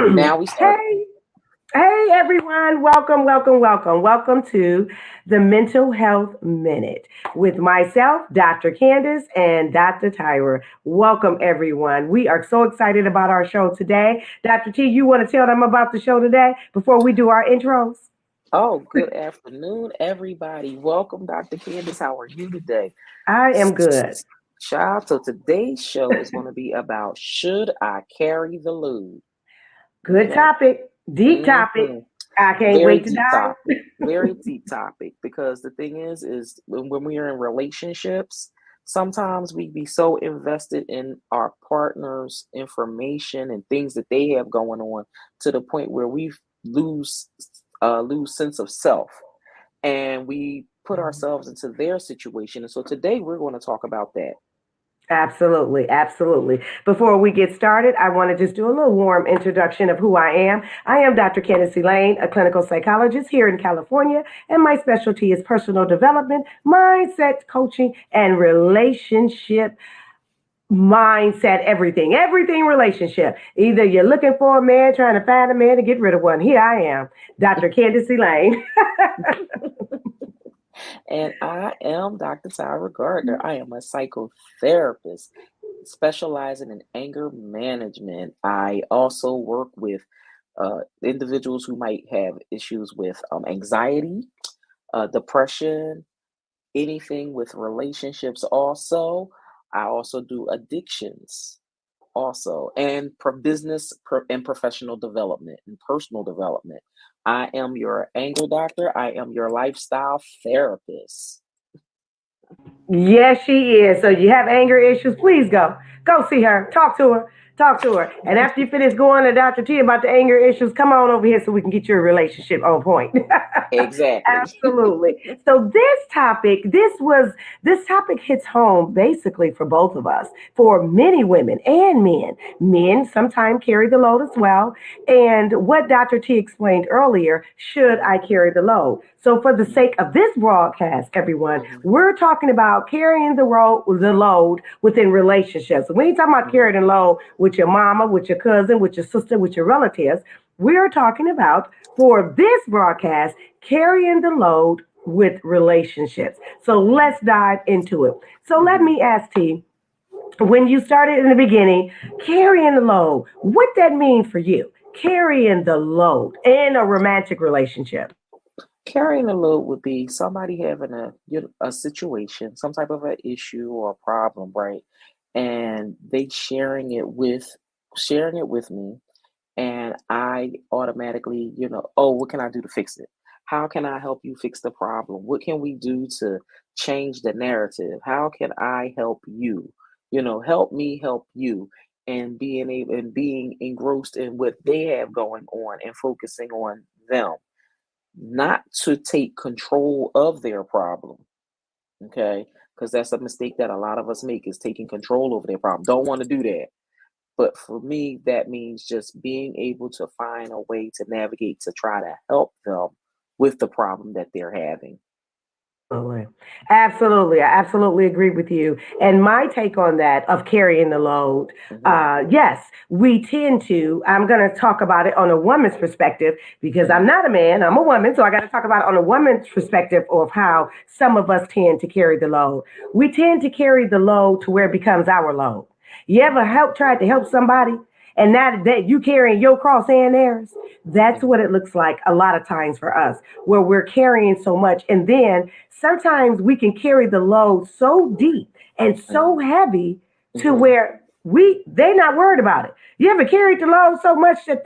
Now we start. Hey, hey everyone. Welcome, welcome, welcome. Welcome to the Mental Health Minute with myself, Dr. Candace, and Dr. Tyra. Welcome everyone. We are so excited about our show today. Dr. T, you want to tell them about the show today before we do our intros? Oh, good afternoon, everybody. Welcome, Dr. Candace. How are you today? I am good. Child, so today's show is going to be about should I carry the load? Good Okay. topic. Deep topic. hmm I can't Very wait to deep dive. topic. Very deep topic because the thing is when we are in relationships, sometimes we be so invested in our partner's information and things that they have going on to the point where we lose lose sense of self and we put ourselves into their situation. And so today we're going to talk about that. Absolutely, absolutely. Before we get started, I want to just do a little warm introduction of who I am. I am Dr. Candace Lane, a clinical psychologist here in California, and my specialty is personal development, mindset coaching, and relationship mindset, everything relationship. Either you're looking for a man, trying to find a man to get rid of one. Here I am, Dr. Candace Lane. And I am Dr. Sarah Gardner. I am a psychotherapist specializing in anger management. I also work with individuals who might have issues with anxiety, depression, anything with relationships. Also, I also do addictions. Also, and and professional development and personal development. I am your anger doctor. I am your lifestyle therapist. Yes, she is. So you have anger issues, please go. Go see her. Talk to her. Talk to her. And after you finish going to Dr. T about the anger issues, come on over here so we can get your relationship on point. Exactly. Absolutely. So this topic hits home basically for both of us, for many women and men. Men sometimes carry the load as well. And what Dr. T explained earlier, should I carry the load? So for the sake of this broadcast, everyone, hmm we're talking about carrying the load within relationships. So when you talking about hmm carrying the load with your mama, with your cousin, with your sister, with your relatives, we're talking about for this broadcast carrying the load with relationships. So hmm let's dive into it. So let hmm me ask T, when you started in the beginning, carrying the load, what that mean for you? Carrying the load in a romantic relationship. Carrying the load would be somebody having a situation, some type of an issue or a problem, right? And they sharing it with me, and I automatically, oh, what can I do to fix it? How can I help you fix the problem? What can we do to change the narrative? How can I help you? Help me help you, and being engrossed in what they have going on and focusing on them, not to take control of their problem. Okay, because that's a mistake that a lot of us make, is taking control over their problem. Don't want to do that. But for me, that means just being able to find a way to navigate to try to help them with the problem that they're having. Absolutely. Absolutely. I absolutely agree with you. And my take on that of carrying the load, hmm yes, we tend to, I'm going to talk about it on a woman's perspective because I'm hmm not a man, I'm a woman. So I got to talk about it on a woman's perspective of how some of us tend to carry the load. We tend to carry the load to where it becomes our load. You ever tried to help somebody and now that you carrying your cross and theirs? That's what hmm it looks like a lot of times for us, where we're carrying so much. And then sometimes we can carry the load so deep and so hmm heavy to hmm where they not worried about it. You ever carried the load so much that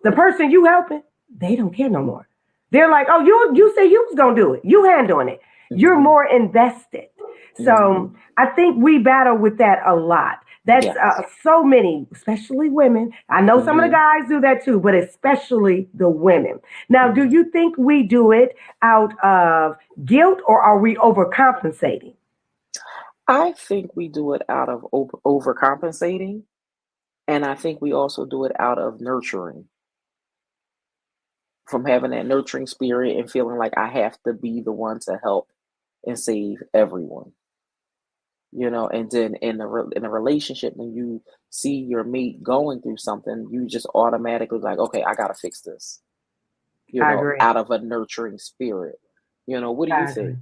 the person you helping, they don't care no more. They're like, oh, you say you was gonna do it. You handling it. You're hmm more invested. So hmm I think we battle with that a lot. That's Yes. so many, especially women. I know some of the hmm guys do that too, but especially the women. Now, do hmm you think we do it out of guilt or are we overcompensating? I think we do it out of overcompensating, and I think we also do it out of nurturing, from having that nurturing spirit and feeling like I have to be the one to help and save everyone. And then in a relationship, when you see your mate going through something, you just automatically like, okay, I gotta fix this, I agree. out of a nurturing spirit. What do you I agree. think?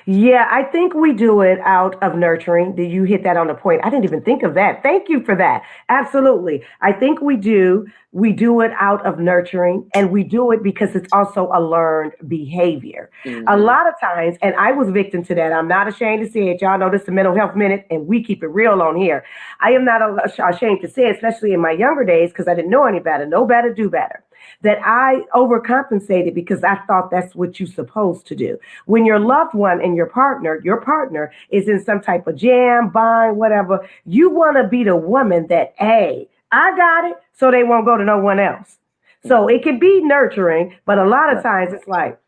Yeah, I think we do it out of nurturing. Did you hit that on the point? I didn't even think of that. Thank you for that. Absolutely. I think we do. We do it out of nurturing, and we do it because it's also a learned behavior. A Mm-hmm. lot of times, and I was victim to that. I'm not ashamed to say it. Y'all know this is a mental health minute, and we keep it real on here. I am not ashamed to say it, especially in my younger days, because I didn't know any better. Know better, do better. That I overcompensated because I thought that's what you're supposed to do. When your loved one and your partner is in some type of jam, bind, whatever, you want to be the woman that, hey, I got it, so they won't go to no one else. So Mm-hmm. it can be nurturing, but a lot of Right. times it's like,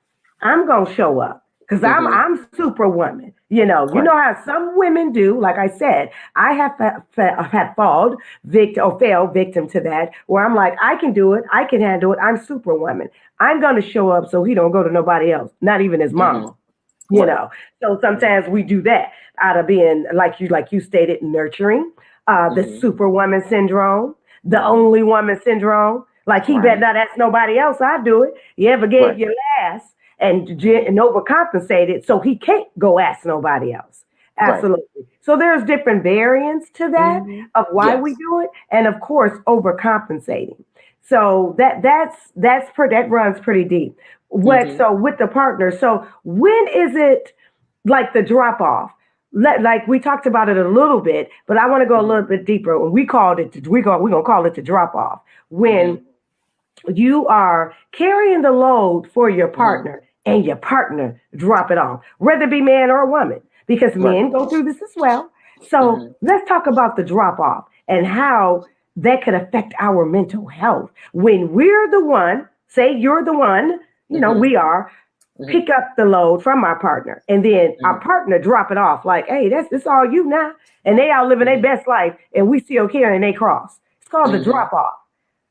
I'm gonna show up because I'm Mm-hmm. I'm superwoman. You know Right. how some women do. Like I said, I have fallen victim or fell victim to that, where I'm like, I can do it, I can handle it. I'm superwoman. I'm gonna show up so he don't go to nobody else, not even his Mm-hmm. mama you Right. know so Mm-hmm. sometimes we do that out of being like you stated, nurturing, the Mm-hmm. superwoman syndrome, the Mm-hmm. only woman syndrome. Like, he better Right. not ask nobody else, I do it. You ever gave Right. your last and Mm-hmm. and overcompensated so he can't go ask nobody else? Right. Absolutely. So there's different variants to that, Mm-hmm. of why we Yes. do it, and of course overcompensating. So that runs pretty deep. What Mm-hmm. so with the partner? So when is it like the drop off? Like we talked about it a little bit, but I want to go a Mm-hmm. little bit deeper. We called it we're gonna call it the drop off. Mm-hmm. When you are carrying the load for your Mm-hmm. partner and your partner drop it off, whether it be man or woman, because Right. men go through this as well. So Mm-hmm. let's talk about the drop off and how that could affect our mental health when we're the one, say you're the one, Mm-hmm. we are, Mm-hmm. pick up the load from our partner, and then our Mm-hmm. partner drop it off like, hey, that's all you now, and they out living their Mm-hmm. best life, and we still carrying they cross. It's called the Mm-hmm. drop off.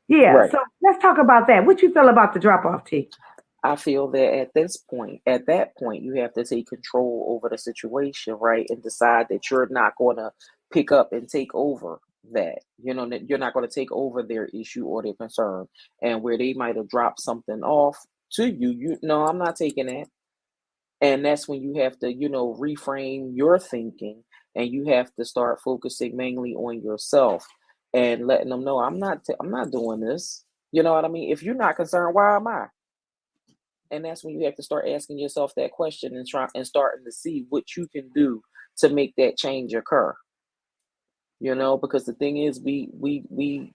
Yeah, Right. so let's talk about that. What you feel about the drop off, T? I feel that at that point, you have to take control over the situation, right? And decide that you're not going to pick up and take over that. That you're not going to take over their issue or their concern. And where they might have dropped something off to you, no, I'm not taking that. And that's when you have to, reframe your thinking, and you have to start focusing mainly on yourself and letting them know I'm not doing this. You know what I mean? If you're not concerned, why am I? And that's when you have to start asking yourself that question and try and starting to see what you can do to make that change occur. Because the thing is, we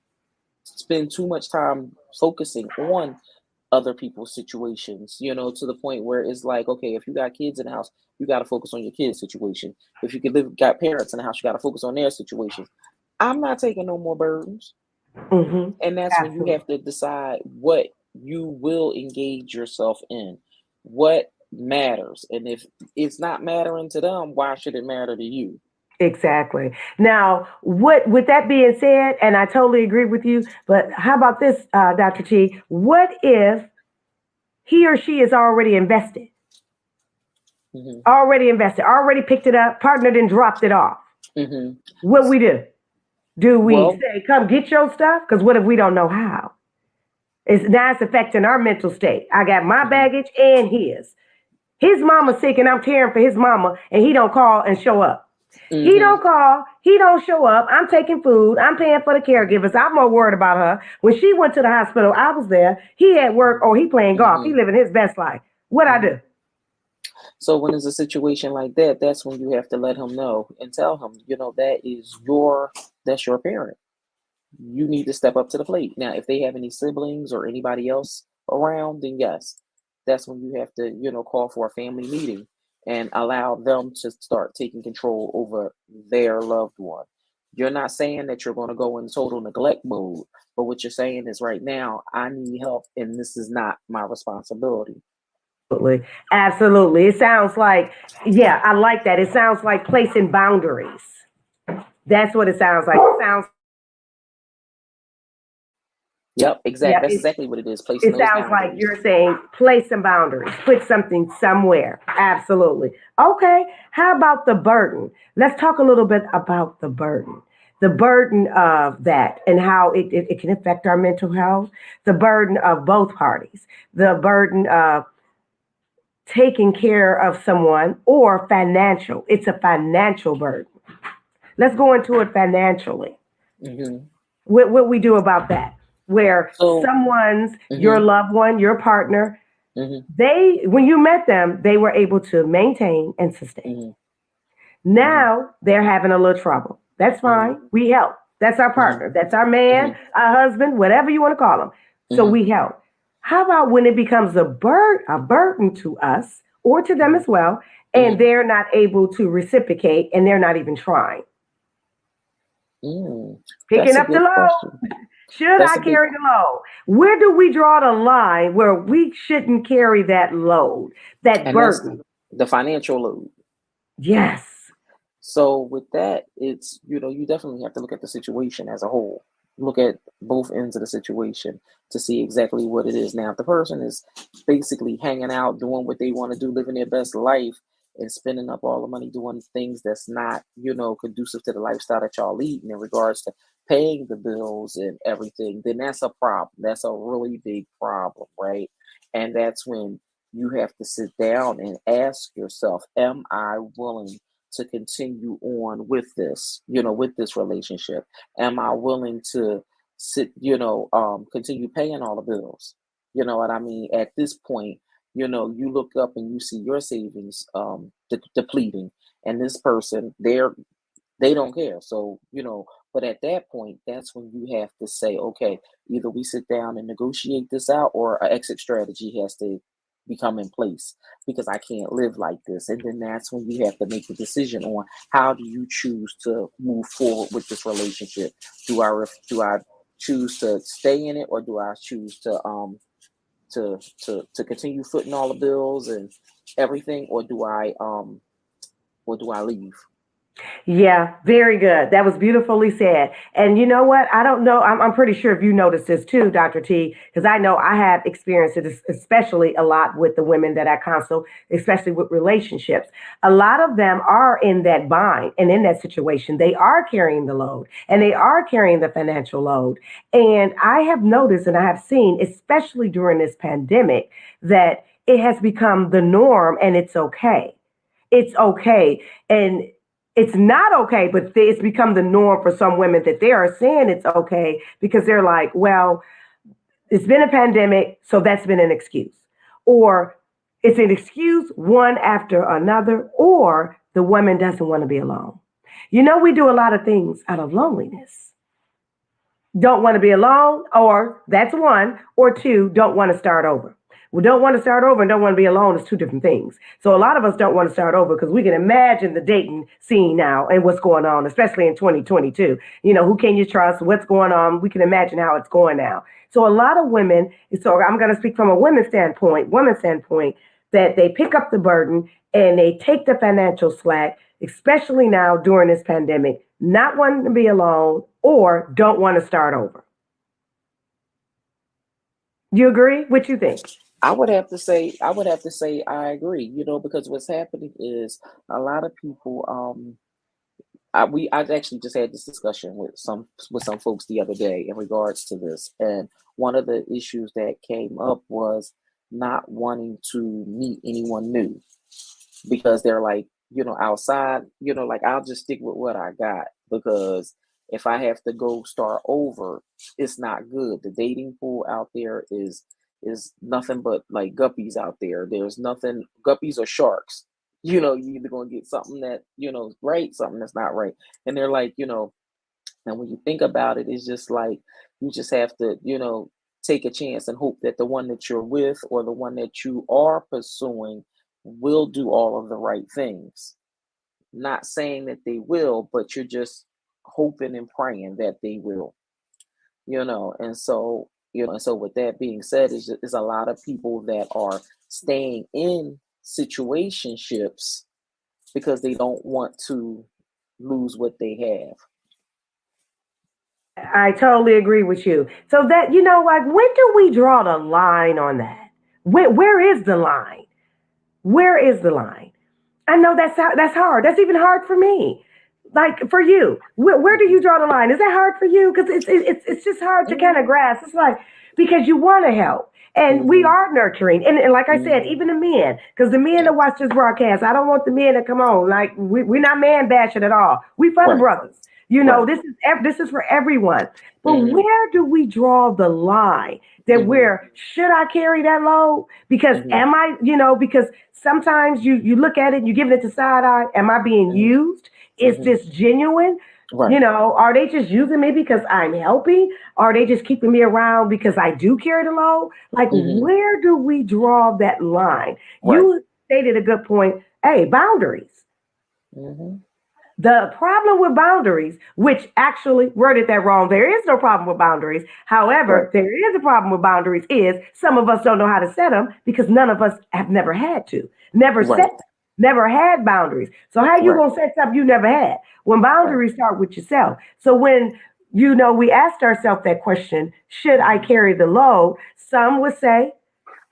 spend too much time focusing on other people's situations, to the point where it's like, okay, if you got kids in the house, you got to focus on your kids' situation. If you got parents in the house, you got to focus on their situations. I'm not taking no more burdens. Mm-hmm. And that's when you Absolutely. have to decide what you will engage yourself in, what matters. And if it's not mattering to them, why should it matter to you? Exactly. Now, what with that being said, and I totally agree with you, but how about this, Dr. T? What if he or she is Hmm. already picked it up, partner then dropped it off? Hmm. What we do? Do we Well, say, come get your stuff? Because what if we don't know how? It's affecting our mental state. I got my hmm baggage and his. His mama sick and I'm caring for his mama, and he don't call and show up. He hmm don't call. He don't show up. I'm taking food. I'm paying for the caregivers. I'm more worried about her. When she went to the hospital, I was there. He at work or he playing golf. He hmm living his best life. What I hmm do? so when there's a situation like that, that's when you have to let him know and tell him, that's your parent. You need to step up to the plate. Now, if they have any siblings or anybody else around, then yes, that's when you have to, call for a family meeting and allow them to start taking control over their loved one. You're not saying that you're going to go in total neglect mode, but what you're saying is right now, I need help and this is not my responsibility. Absolutely. Absolutely. It sounds like, yeah, I like that. It sounds like placing boundaries. That's what it sounds like. It sounds Yep, exactly. Yeah, That's exactly what it is. Placing it those sounds like boundaries. you're saying place some boundaries, put something somewhere. Absolutely. Okay. How about the burden? Let's talk a little bit about the burden. The burden of that and how it can affect our mental health, the burden of both parties, the burden of taking care of someone or financial. It's a financial burden. Let's go into it financially. Hmm. What we do about that, where So, someone's your hmm loved one, your partner, hmm they when you met them, they were able to maintain and sustain. hmm hmm Now they're having a little trouble. That's hmm fine. We help. That's our hmm partner. That's our man, hmm our husband, whatever you want to call them. So hmm we help. How about when it becomes a burden to us or to them hmm as well, and hmm they're not able to reciprocate and they're not even trying? Mm. Picking That's a up the good load. question. Should That's I a good, carry the load? Where do we draw the line where we shouldn't carry that load, that and that's burden? the financial load. Yes. So with that, it's, you definitely have to look at the situation as a whole. Look at both ends of the situation to see exactly what it is. Now, if the person is basically hanging out, doing what they want to do, living their best life, and spending up all the money doing things that's not, conducive to the lifestyle that y'all lead in regards to paying the bills and everything, then that's a problem. That's a really big problem, right? And that's when you have to sit down and ask yourself, am I willing to continue on with this, with this relationship? Am I willing to continue paying all the bills? You know what I mean? At this point, you look up and you see your savings depleting, and this person, they don't care. So, but at that point, that's when you have to say, okay, either we sit down and negotiate this out, or an exit strategy has to become in place, because I can't live like this. And then that's when you have to make the decision on how do you choose to move forward with this relationship. Do I choose to stay in it, or do I choose to continue footing all the bills and everything, or do I leave? Yeah, very good. That was beautifully said. And you know what? I don't know. I'm pretty sure if you noticed this too, Dr. T, because I know I have experienced it, especially a lot with the women that I counsel, especially with relationships. A lot of them are in that bind and in that situation. They are carrying the load and they are carrying the financial load. And I have noticed and I have seen, especially during this pandemic, that it has become the norm and it's okay. It's okay. And it's not okay, but it's become the norm for some women that they are saying it's okay because they're like, well, it's been a pandemic, so that's been an excuse. Or it's an excuse one after another, or the woman doesn't want to be alone. You know, we do a lot of things out of loneliness. Don't want to be alone, or that's one, or two, don't want to start over. We don't want to start over and don't want to be alone is two different things. So a lot of us don't want to start over because we can imagine the dating scene now and what's going on, especially in 2022. You know, who can you trust? What's going on? We can imagine how it's going now. So a lot of women, so I'm going to speak from a women's standpoint, that they pick up the burden and they take the financial slack, especially now during this pandemic, not wanting to be alone or don't want to start over. You agree? What you think? I would have to say I agree, because what's happening is a lot of people, I actually just had this discussion with some folks the other day in regards to this, and one of the issues that came up was not wanting to meet anyone new, because they're like, outside, like, I'll just stick with what I got, because if I have to go start over, it's not good. The dating pool out there is nothing but like guppies out there. There's nothing, guppies or sharks. You either gonna get something that, is right, something that's not right. And they're like, and when you think about it, it's just like you just have to, take a chance and hope that the one that you're with, or the one that you are pursuing, will do all of the right things. Not saying that they will, but you're just hoping and praying that they will, and so with that being said, is a lot of people that are staying in situationships because they don't want to lose what they have. I totally agree with you. So that, like, when do we draw the line on that? Where is the line? Where is the line? I know that's hard. That's even hard for me. Like for you, where do you Mhm. draw the line? Is that hard for you? Because it's just hard to kind of Mhm. grasp. It's like because you want to help, and we Mhm. are nurturing, and like I said, Mhm. even the men, because the men that Yes. watch this broadcast, I don't want the men to come on. Like we're not man bashing at all. We for the Right. brothers. Right. This is for everyone. But Mhm. where do we draw the line? That Mhm. where should I carry that load? Because Mhm. am I, because sometimes you look at it and you give it the side eye. Am I being Mhm. used? Is Mhm. this genuine? Right. Are they just using me because I'm helping? Are they just keeping me around because I do carry the load? Like, Mhm. where do we draw that line? Right. You stated a good point. Hey, boundaries. Mhm. The problem with boundaries, which actually worded that wrong, there is no problem with boundaries. Right. However, there is a problem with boundaries is some of us don't know how to set them because none of us have never had to, never Right. set them, never had boundaries. So how you Right. gonna set something you never had? When Right. boundaries start with yourself. So when we asked ourselves that question, should I Mhm. carry the load? Some would say,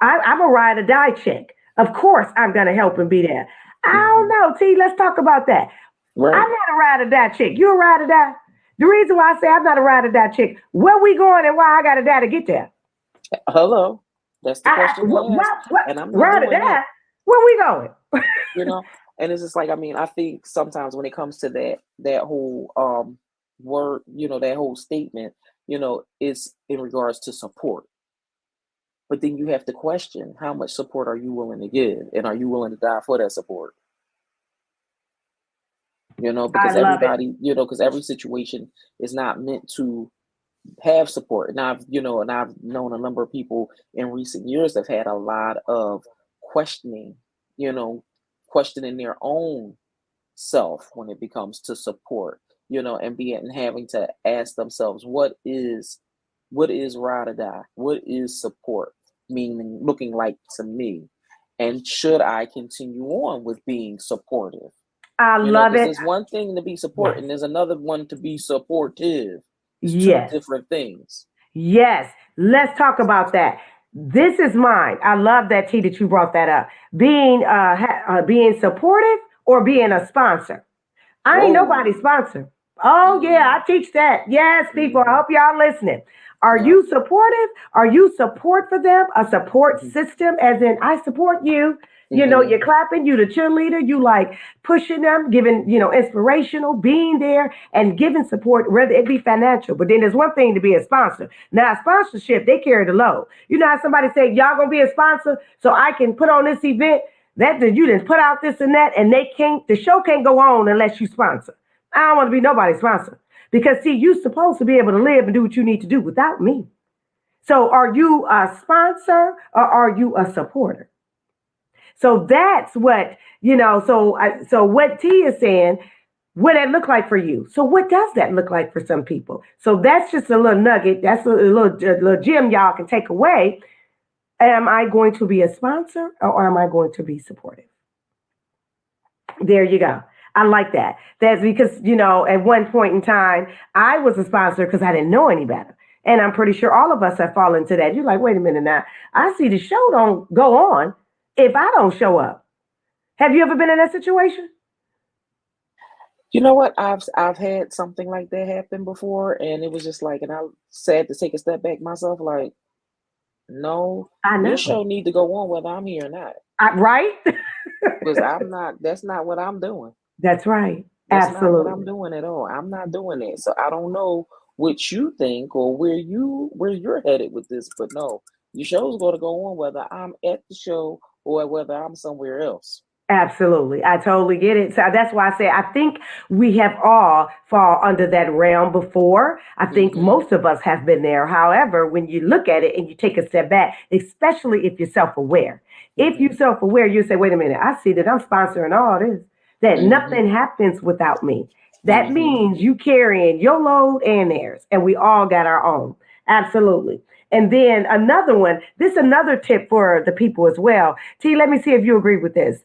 I'm a ride or die chick. Of course I'm gonna help and be there. I don't Mhm. know, T. Let's talk about that. I'm Right. not a ride or die chick. You a ride or die? The reason why I say I'm not a ride or die chick, where we going and why I got to die to get there? Hello. That's the question to ask, What and I'm not ride or doing that. die? Where we going? You know, and it's just like, I mean, I think sometimes when it comes to that whole word, that whole statement, it's in regards to support. But then you have to question, how much support are you willing to give, and are you willing to die for that support? I Because love it. everybody, because every situation is not meant to have support. And I've known a number of people in recent years that have had a lot of questioning, you know, questioning their own self when it becomes to support, and being having to ask themselves, what is ride or die? What is support meaning looking like to me? And should I continue on with being supportive? I love Because it. there's one thing to be Yes. supporting, there's another one to be supportive. It's two Yes. different things. Yes. Let's talk about that. This is mine. I love that T that you brought that up. Being supportive or being a sponsor. I ain't Whoa. nobody's sponsor. Oh yeah, Mm. I teach that. Yes, people. I Mhm. hope y'all listening. Are Yep. you supportive? Are you support for them? A support Mhm. system, as in I support you. Mhm. You're clapping, you the cheerleader, you like pushing them, giving, inspirational, being there and giving support, whether it be financial. But then there's one thing to be a sponsor. Now, sponsorship, they carry the load. You know how somebody say, y'all gonna be a sponsor so I can put on this event? That you didn't put out this and that, and the show can't go on unless you sponsor. I don't want to be nobody's sponsor. Because see, you're supposed to be able to live and do what you need to do without me. So are you a sponsor or are you a supporter? So that's what, so what T is saying, what that look like for you. So what does that look like for some people? So that's just a little nugget. That's a little gem y'all can take away. Am I going to be a sponsor or am I going to be supportive? There you go. I like that. That's because, at one point in time, I was a sponsor because I didn't know any better. And I'm pretty sure all of us have fallen into that. You're like, wait a minute now. I see the show don't go on if I don't show up. Have you ever been in that situation? You know what? I've had something like that happen before, and it was just like, and I said to take a step back myself, like, no, I your know. show need to go on whether I'm here or not, Right? because I'm not. That's not what I'm doing. That's right. That's not what I'm Absolutely. doing at all. I'm not doing that. So I don't know what you think or where you're headed with this, but no, your show's going to go on whether I'm at the show or whether I'm somewhere else. Absolutely. I totally get it. So that's why I say I think we have all fall under that realm before. I think Mm-hmm. most of us have been there. However, when you look at it and you take a step back, especially if you're self-aware, if Mm-hmm. you're self-aware, you say, wait a minute, I see that I'm sponsoring all this, that Mm-hmm. nothing happens without me. That Mm-hmm. means you carrying your load and theirs, and we all got our own. Absolutely. And then another one, this is another tip for the people as well. T, let me see if you agree with this.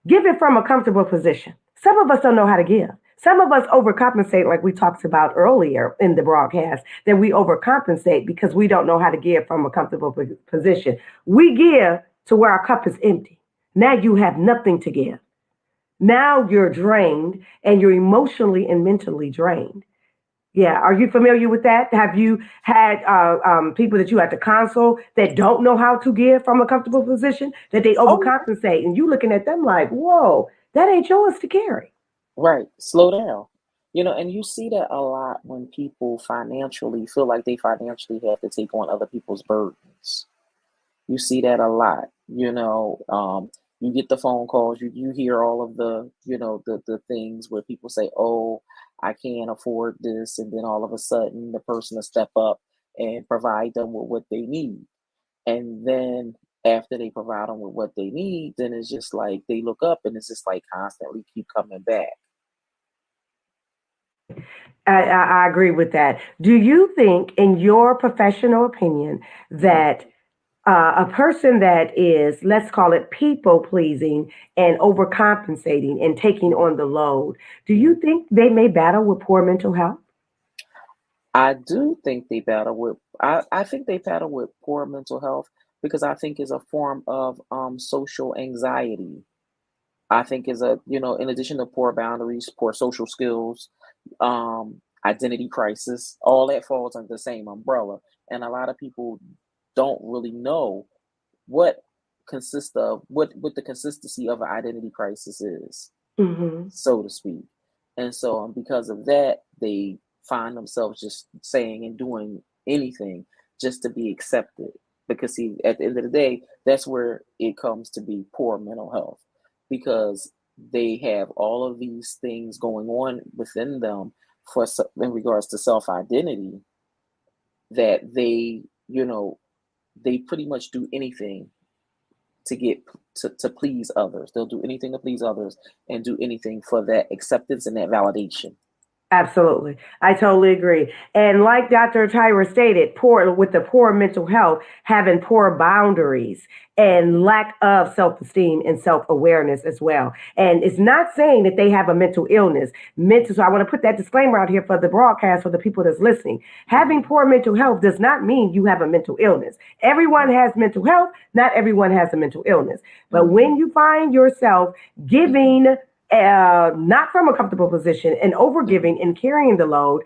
Give it from a comfortable position. Some of us don't know how to give. Some of us overcompensate, like we talked about earlier in the broadcast, that we overcompensate because we don't know how to give from a comfortable position. We give to where our cup is empty. Now you have nothing to give. Now you're drained and you're emotionally and mentally drained. Yeah, are you familiar with that? Have you had people that you had to console that don't know how to give from a comfortable position, that they Oh, overcompensate, and you looking at them like, whoa, that ain't yours to carry. right. Slow down. And you see that a lot when people financially feel like they financially have to take on other people's burdens. You see that a lot. You get the phone calls, you hear all of the things where people say, "Oh, I can't afford this," and then all of a sudden the person will step up and provide them with what they need. And then after they provide them with what they need, then it's just like they look up and it's just like constantly keep coming back. I agree with that. Do you think, in your professional opinion, that a person that is, let's call it people pleasing and overcompensating and taking on the load, do you Mhm. think they may battle with poor mental health? I do think I think they battle with poor mental health because I think is a form of social anxiety. I think is in addition to poor boundaries, poor social skills, identity crisis, all that falls under the same umbrella. And a lot of people don't really know what what the consistency of an identity crisis is, Hmm. so to speak. And so, because of that, they find themselves just saying and doing anything just to be accepted. Because, see, at the end of the day, that's where it comes to be poor mental health because they have all of these things going on within them in regards to self identity that they pretty much do anything to get to please others. They'll do anything to please others and do anything for that acceptance and that validation. Absolutely. I totally agree. And like Dr. Tyra stated, poor with the poor mental health, having poor boundaries and lack of self-esteem and self-awareness as well. And it's not saying that they have a mental illness. Mental, so I want to put that disclaimer out here for the broadcast for the people that's listening. Having Mhm, poor mental health does not mean you have a mental illness. Everyone has mental health, not everyone has a mental illness. But mhm, when you find yourself giving not from a comfortable position and mhm, overgiving and carrying the load,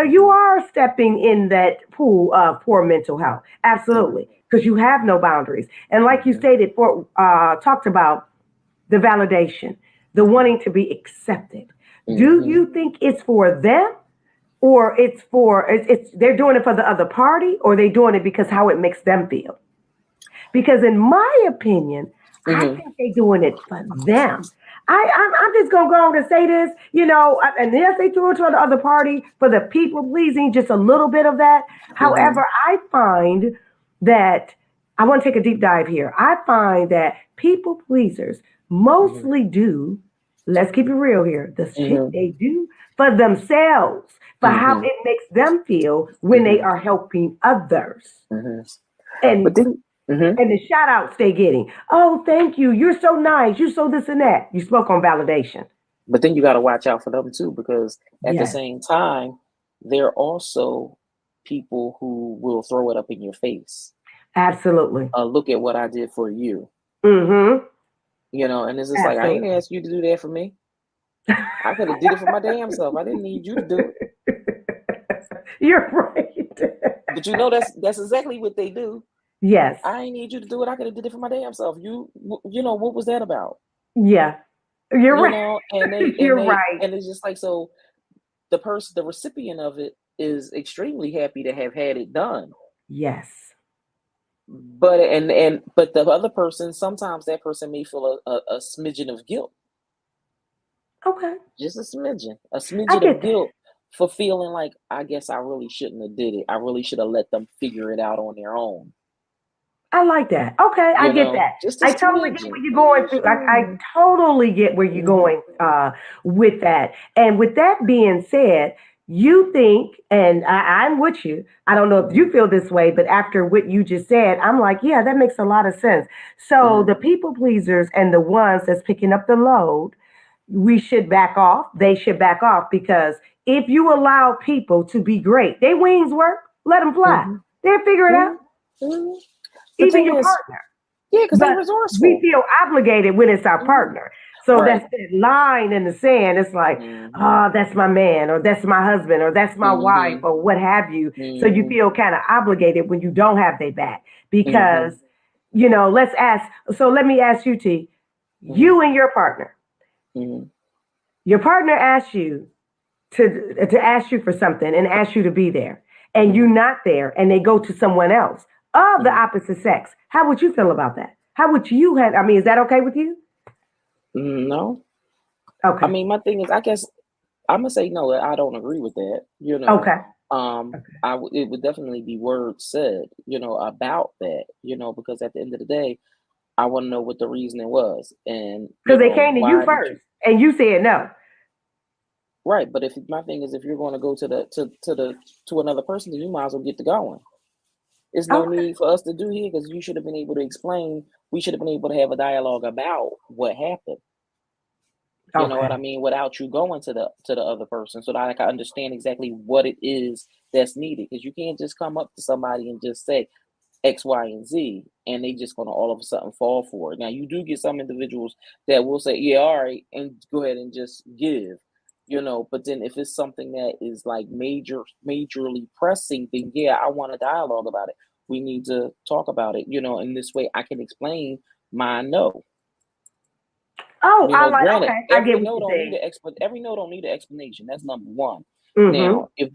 you mhm. are stepping in that pool of poor mental health. Yeah. Absolutely. Because you have no boundaries. And like you Mhm, stated, talked about the validation, the mhm, wanting to be accepted. Do mhm, you think it's for them or it's they're doing it for the other party or they doing it because how it makes them feel? Because in my opinion, I mhm, think they're doing it for them. I'm just gonna go on and say this, and yes, they do it to the other party for the people pleasing, just a little bit of that. mhm, However, I find that I want to take a deep dive here. I find that people pleasers mhm, mostly do, let's keep it real here, the shit mhm, they do for themselves, for how mhm, it makes them feel when they mhm, are helping others. mhm. But And then, mhm. and the shout outs they getting. Oh, thank you. You're so nice. You're so this and that. You spoke on validation. But then you got to watch out for them too, because at the Yes, same time, they're also people who will throw it up in your face. absolutely. Look at what I did for you. Mm-hmm. And it's just like I ain't Absolutely. asked you to do that for me. I could have did it for my damn self. I didn't need you to do it. You're right. But that's exactly what they do. Yes. I ain't need you to do it. I could have did it for my damn self. What was that about? Yeah. You're right. And You're right. it's just like so the recipient of it is extremely happy to have had it done. Yes. But the other person, sometimes that person may feel a smidgen of guilt, Okay. just a I smidgen of get that. guilt for feeling like I guess I really shouldn't have did it. I really should have let them figure it out on their own. I like that. Okay, I get that. Just a I totally get what smidgen. you're going through. Like I Mhm, totally get where you're mhm, going with that. And with that being said, you think, and I'm with you. I don't know if mhm, you feel this way, but after what you just said, I'm like, yeah, that makes a lot of sense. So mhm, the people pleasers and the ones that's picking up the load, we should back off. They should back off because if you allow people to be great, their wings work, let them fly. Mm-hmm. They'll figure it out, Mm-hmm. Mm-hmm. The even thing your is, partner. yeah, because they But we resourceful. feel obligated when it's our Mm-hmm. partner. So Right. that's that line in the sand. It's like, Mm-hmm. oh, that's my man, or that's my husband, or that's my wife, Mm-hmm. or what have you. So you Mm-hmm. feel kind of obligated when you don't have their back Mm-hmm. because, let's ask. So let me ask you, T, Mm-hmm. you and Mm-hmm. your partner asks you to ask you for something and ask you to be there, and you're Mm-hmm. not there, and they go to someone else of the Mm-hmm. opposite sex. How would you feel about that? How would you have? I mean, is that okay with you? No. I Okay. mean, my thing is, I guess I'm gonna say no. I don't agree with that. Okay. It would definitely be words said, about that, because at the end of the day, I want to know what the reasoning was, and Because they came to you why did you? first and you said no. Right, but if my thing is, if you're going to go to another person, then you might as well get to going. There's no Okay. need for us to do here because you should have been able to explain. We should have been able to have a dialogue about what happened. You know what I Okay. mean? Without you going to the other person, so that I can understand exactly what it is that's needed. Because you can't just come up to somebody and just say X, Y, and Z, and they just gonna all of a sudden fall for it. Now you do get some individuals that will say, "Yeah, all right," and go ahead and just give. But then if it's something that is like majorly pressing, then yeah, I want a dialogue about it. We need to talk about it. In this way, I can explain my no. Oh, I like. Granted, Okay, I get what you're saying. every no don't need an explanation. That's number one. Mm-hmm. Now, if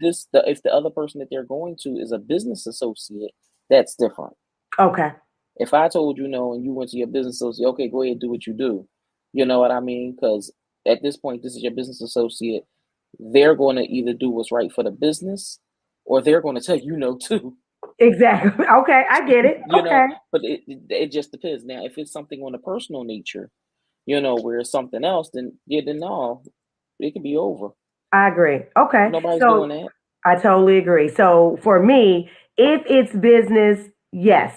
the other person that they're going to is a business associate, that's different. Okay. If I told you no and you went to your business associate, okay, go ahead, do what you do. You know what I mean? Because at this point, this is your business associate. They're going to either do what's right for the business, or they're going to tell you no too. Exactly. Okay, I get it. Okay. But it just depends. Now, if it's something on a personal nature, where it's something else, then yeah, then no, it could be over. I agree. Okay. Nobody's doing So that. I totally agree. So for me, if it's business, yes,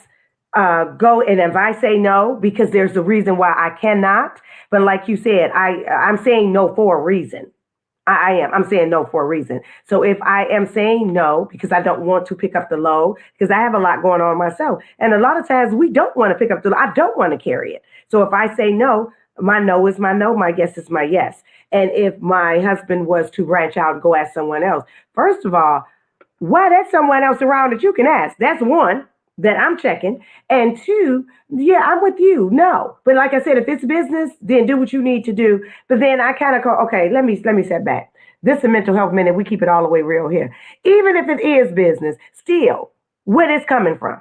go. And if I say no, because there's a reason why I cannot. But like you said, I'm saying no for a reason. I am. I'm saying no for a reason. So if I am saying no because I don't want to pick up the load, because I have a lot going on myself, and a lot of times we don't want to pick up the load. I don't want to carry it. So if I say no, my no is my no. My yes is my yes. And if my husband was to branch out and go ask someone else, first of all, why there's someone else around that you can ask? That's one that I'm checking. And two, yeah, I'm with you. No. But like I said, if it's business, then do what you need to do. But then I kind of go, okay, let me step back. This is a mental health minute. We keep it all the way real here. Even if it is business, still, where it's coming from.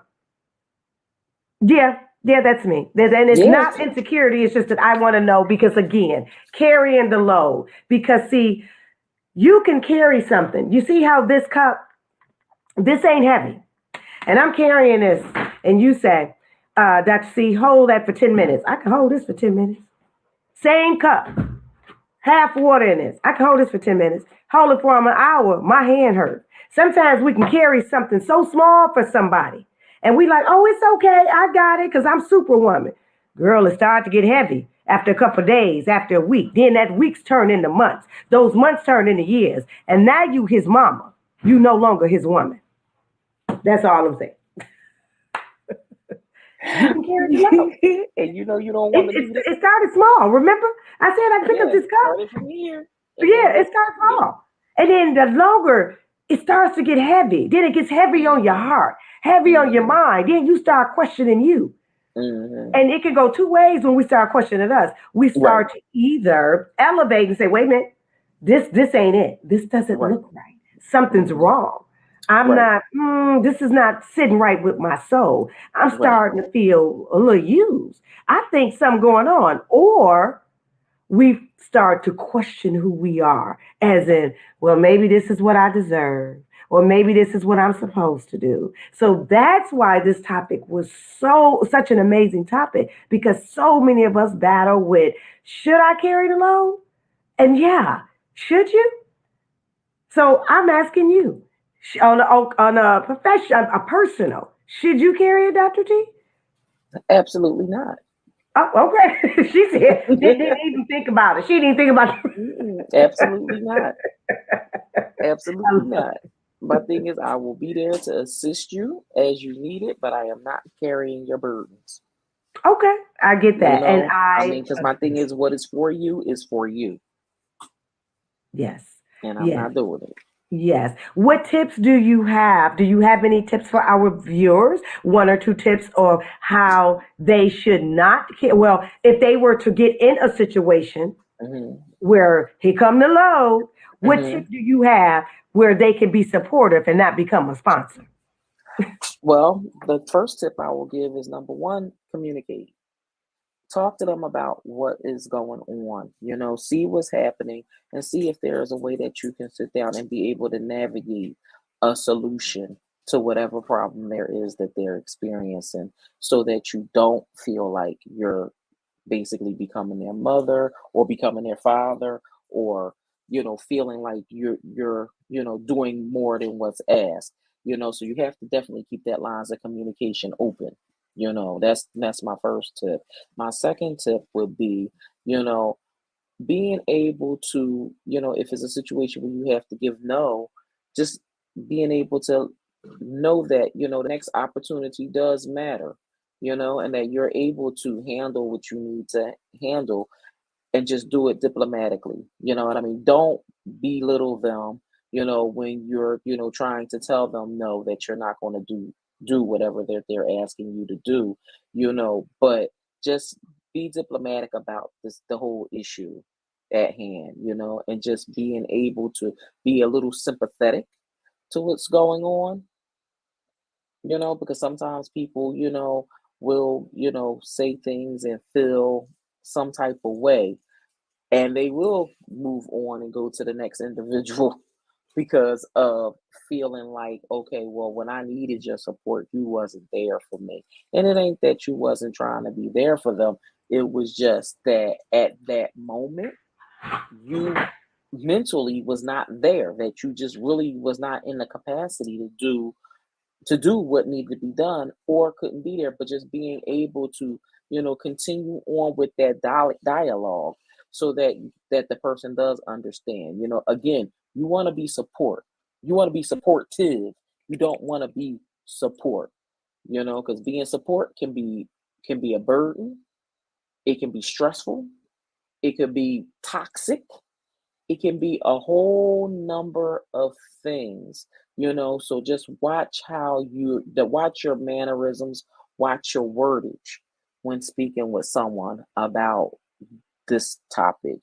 Yeah, yeah, that's me. And it's Yes. not insecurity. It's just that I want to know because again, carrying the load. Because see, you can carry something. You see how this cup, this ain't heavy. And I'm carrying this, and you say, Dr. C, hold that for 10 minutes. I can hold this for 10 minutes. Same cup, half water in this. I can hold this for 10 minutes. Hold it for an hour. My hand hurts. Sometimes we can carry something so small for somebody. And we like, oh, it's okay. I got it because I'm superwoman. Girl, it started to get heavy after a couple of days, after a week. Then that weeks turn into months. Those months turn into years. And now you his mama. You no longer his woman. That's all I'm saying. You can carry the load. And you don't want to do that. It started small. Remember, I said I pick up Yeah, this cup. started from here, and then Yeah, it work. starts Yeah. small, and then the longer it starts to get heavy. Then it gets heavy on your Mm-hmm. heart, heavy on your Mm-hmm. mind. Then you start questioning you, Mm-hmm. and it can go two ways when we start questioning us. We Right. start to either elevate and say, "Wait a minute, this ain't it. This doesn't Right. look right. Something's Mm-hmm. wrong. I'm Right. not. This is not sitting right with my soul. I'm Right. starting to feel a little used. I think something going on, or." We start to question who we are, as in, well, maybe this is what I deserve, or maybe this is what I'm supposed to do. So that's why this topic was such an amazing topic because so many of us battle with should I carry the load? And yeah, should you? So I'm asking you on a profession, a personal, should you carry it, Dr. T? Absolutely not. Oh, okay. She said, didn't even think about it. She didn't think about it. Mm-mm, absolutely not. Absolutely not. My thing is, I will be there to assist you as you need it, but I am not carrying your burdens. Okay, I get You that. And know, I I mean, because my thing agree. is, what is for you, Yes. and I'm Yes. not doing it. Yes. What tips do you have? Do you have any tips for our viewers? One or two tips of how they should not well, if they were to get in a situation Hmm. where he come to load, what tip Hmm. do you have where they can be supportive and not become a sponsor? Well, the first tip I will give is number one, communicate. Talk to them about what is going on. See what's happening and see if there is a way that you can sit down and be able to navigate a solution to whatever problem there is that they're experiencing so that you don't feel like you're basically becoming their mother or becoming their father or feeling like you're doing more than what's asked. So you have to definitely keep that lines of communication open. That's my first tip. My second tip would be you know being able to, if it's a situation where you have to give no, just being able to know that, the next opportunity does matter, and that you're able to handle what you need to handle and just do it diplomatically. You know what I mean? Don't belittle them, when you're, trying to tell them no, that you're not going to do whatever they're asking you to do, but just be diplomatic about the whole issue at hand, and just being able to be a little sympathetic to what's going on, because sometimes people, will, say things and feel some type of way and they will move on and go to the next individual because of feeling like, okay, well, when I needed your support, you wasn't there for me. And it ain't that you wasn't trying to be there for them. It was just that at that moment, you mentally was not there, that you just really was not in the capacity to do what needed to be done or couldn't be there, but just being able to, continue on with that dialogue so that the person does understand. Again, you want to be support. You want to be supportive. You don't want to be support, because being support can be a burden. It can be stressful. It could be toxic. It can be a whole number of things, so just watch your mannerisms, watch your wordage when speaking with someone about this topic,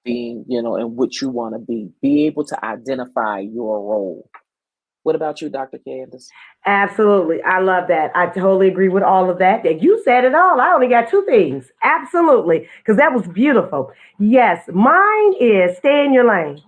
being, and what you want to be able to identify your role. What about you, Dr. Candace? Absolutely. I love that. I totally agree with all of that. That you said it all. I only got two things. Absolutely. Because that was beautiful. Yes, mine is stay in your lane.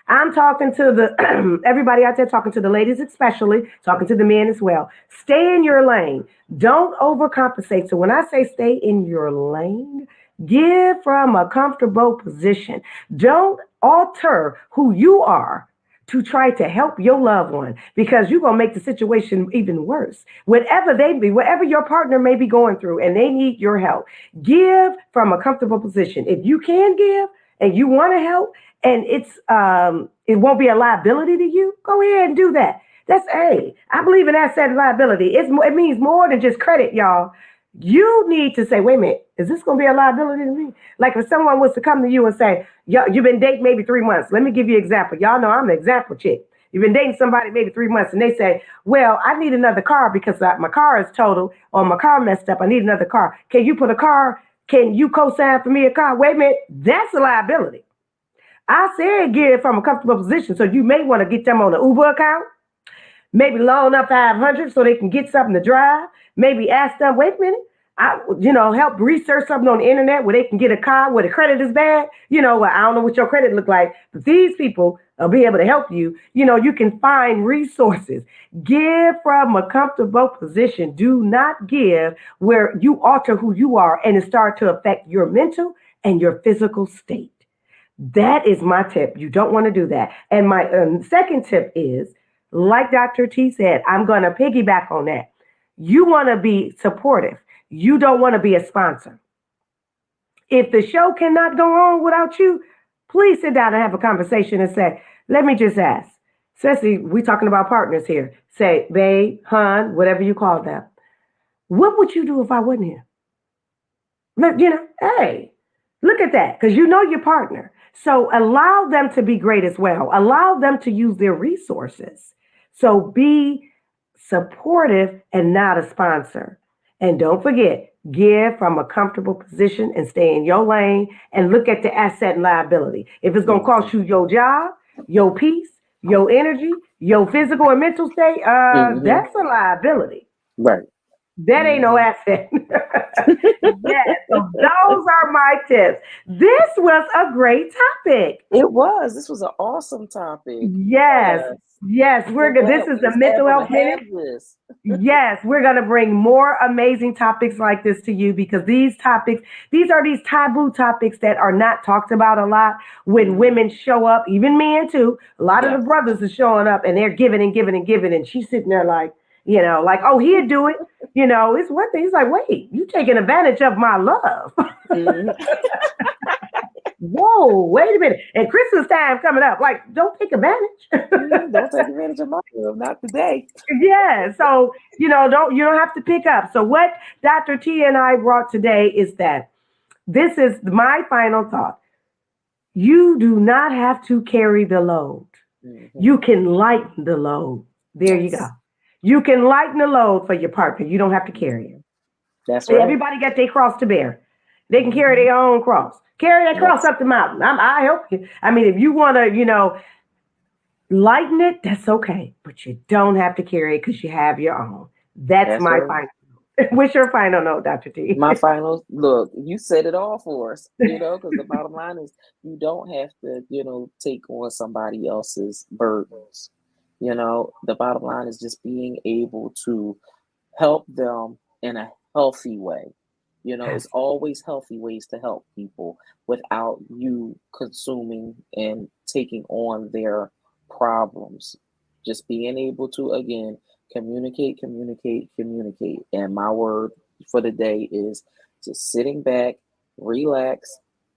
I'm talking to the everybody out there, talking to the ladies especially, talking to the men as well. Stay in your lane. Don't overcompensate. So when I say stay in your lane, give from a comfortable position. Don't alter who you are to try to help your loved one because you're going to make the situation even worse. Whatever your partner may be going through and they need your help, give from a comfortable position. If you can give and you want to help, and it won't be a liability to you, go ahead and do that. That's I believe in asset liability. It means more than just credit, y'all. You need to say, wait a minute, is this going to be a liability to me? Like if someone was to come to you and say, yo, you've been dating maybe 3 months. Let me give you an example. Y'all know I'm an example chick. You've been dating somebody maybe 3 months and they say, well, I need another car because my car is total or my car messed up. I need another car. Can you co-sign for me a car? Wait a minute, that's a liability. I said get it from a comfortable position. So you may want to get them on an Uber account, maybe loan up 500 so they can get something to drive. Maybe ask them, wait a minute, help research something on the internet where they can get a car where the credit is bad. I don't know what your credit look like, but these people will be able to help you. You can find resources. Give from a comfortable position. Do not give where you alter who you are and it start to affect your mental and your physical state. That is my tip. You don't want to do that. And my second tip is, like Dr. T said, I'm going to piggyback on that. You want to be supportive. you don't want to be a sponsor. If the show cannot go on without you, please sit down and have a conversation and say, let me just ask. Especially, we talking about partners here. Say, babe, hun, whatever you call them. What would you do if I wasn't here? Hey, look at that, because you know your partner. So allow them to be great as well. Allow them to use their resources. So be supportive and not a sponsor. And don't forget, give from a comfortable position and stay in your lane and look at the asset and liability. If it's going to Mm-hmm. cost you your job, your peace, your energy, your physical and mental state, Mm-hmm. that's a liability. Right. That ain't no Mm-hmm. asset. Yes, so those are my tips. This was a great topic. It was. This was an awesome topic. Yes, Yes. yes, I'm we're so good. glad This is we the was Mental able to Health Minute. have this. Yes, we're going to bring more amazing topics like this to you because these are these taboo topics that are not talked about a lot when Mm-hmm. women show up, even men too. A lot of the Yes. brothers are showing up and they're giving and giving and giving, and she's sitting there like, like, oh, he'd do it. It's one thing. He's like, wait, you taking advantage of my love. Mm-hmm. Whoa, wait a minute. And Christmas time coming up. Like, don't take advantage. Don't take advantage of my love. Not today. Yeah. So, you don't have to pick up. So what Dr. T and I brought today is that this is my final thought. You do not have to carry the load. You Mm-hmm. can lighten the load. There you go. Yes. You can lighten the load for your partner. You don't have to carry Mm-hmm. it. That's right. Everybody got their cross to bear. They can carry Mm-hmm. their own cross. Carry that cross Yes. up the mountain. I help you. I mean, if you want to, lighten it, that's okay. But you don't have to carry it because you have your own. That's That's my right. final. What's your final note, Dr. T? My final look, you said it all for us, because the bottom line is you don't have to, take on somebody else's burdens. The bottom line is just being able to help them in a healthy way. It's always healthy ways to help people without you consuming and taking on their problems. Just being able to, again, communicate, communicate, communicate. And my word for the day is just sitting back, relax,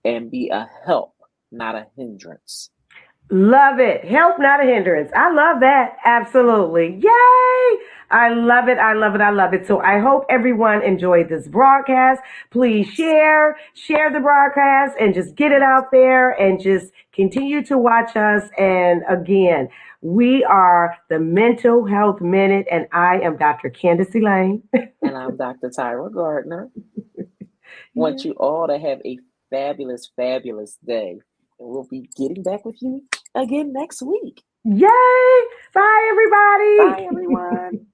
and be a help, not a hindrance. Love it. Help, not a hindrance. I love that. Absolutely. Yay! I love it. I love it. I love it. So I hope everyone enjoyed this broadcast. Please share the broadcast and just get it out there and just continue to watch us. And again, we are the Mental Health Minute, and I am Dr. Candace Elaine. And I'm Dr. Tyra Gardner. Want Yeah. you all to have a fabulous, fabulous day. And we'll be getting back with you again next week. Yay! Bye, Bye, everybody. everyone.